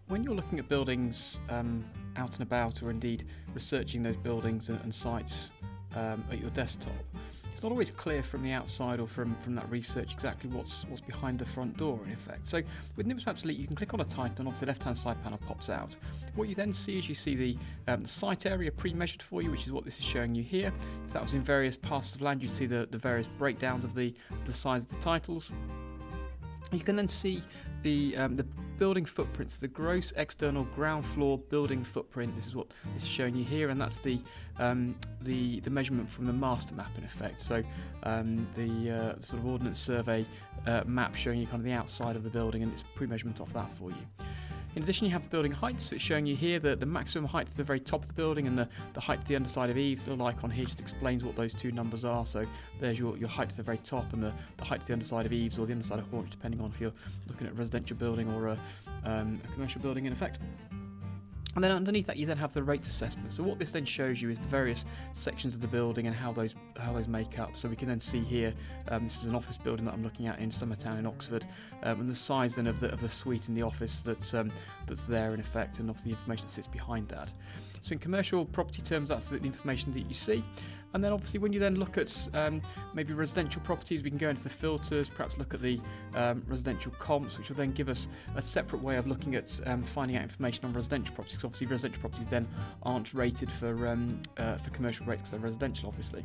When you're looking at buildings out and about, or indeed researching those buildings and sites at your desktop, it's not always clear from the outside or from that research exactly what's behind the front door, in effect. So with NIMS Maps Elite, you can click on a title and obviously the left-hand side panel pops out. What you then see is you see the site area pre-measured for you, which is what this is showing you here. If that was in various parts of land, you'd see the various breakdowns of the size of the titles. You can then see the building footprints, the gross external ground floor building footprint. This is what this is showing you here, and that's the measurement from the master map, in effect. So the sort of ordnance survey map showing you kind of the outside of the building, and it's pre-measurement off that for you. In addition, you have the building height, so it's showing you here the maximum height to the very top of the building and the height to the underside of eaves. The little icon here just explains what those two numbers are. So there's your height to the very top and the height to the underside of eaves or the underside of haunch, depending on if you're looking at a residential building or a commercial building, in effect. And then underneath that, you then have the rate assessment. So what this then shows you is the various sections of the building and how those make up. So we can then see here, this is an office building that I'm looking at in Summertown in Oxford, and the size then of the suite in the office that's there, in effect, and obviously the information that sits behind that. So in commercial property terms, that's the information that you see. And then obviously when you then look at maybe residential properties, we can go into the filters, perhaps look at the residential comps, which will then give us a separate way of looking at finding out information on residential properties. Because obviously residential properties then aren't rated for commercial rates because they're residential, obviously.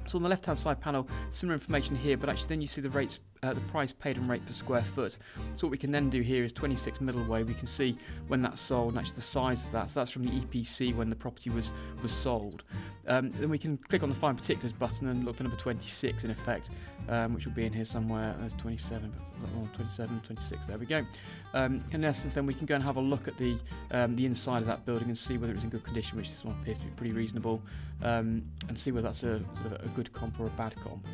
So on the left-hand side panel, similar information here, but actually then you see the rates, the price paid and rate per square foot. So what we can then do here is 26 Middleway. We can see when that's sold and actually the size of that. So that's from the EPC when the property was sold. Then we can click on the Find Particulars button and look for number 26, in effect, which will be in here somewhere. There's 27, 27, 26. There we go. In essence, then we can go and have a look at the inside of that building and see whether it's in good condition, which this one appears to be pretty reasonable, and see whether that's a sort of a good comp or a bad comp.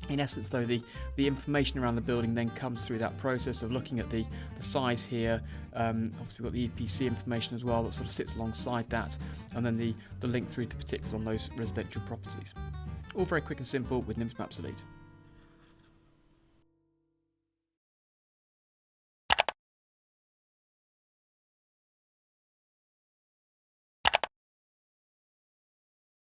In essence, though, the information around the building then comes through that process of looking at the size here. Obviously, we've got the EPC information as well that sort of sits alongside that, and then the link through the particulars on those residential properties. All very quick and simple with NIMS Maps Elite.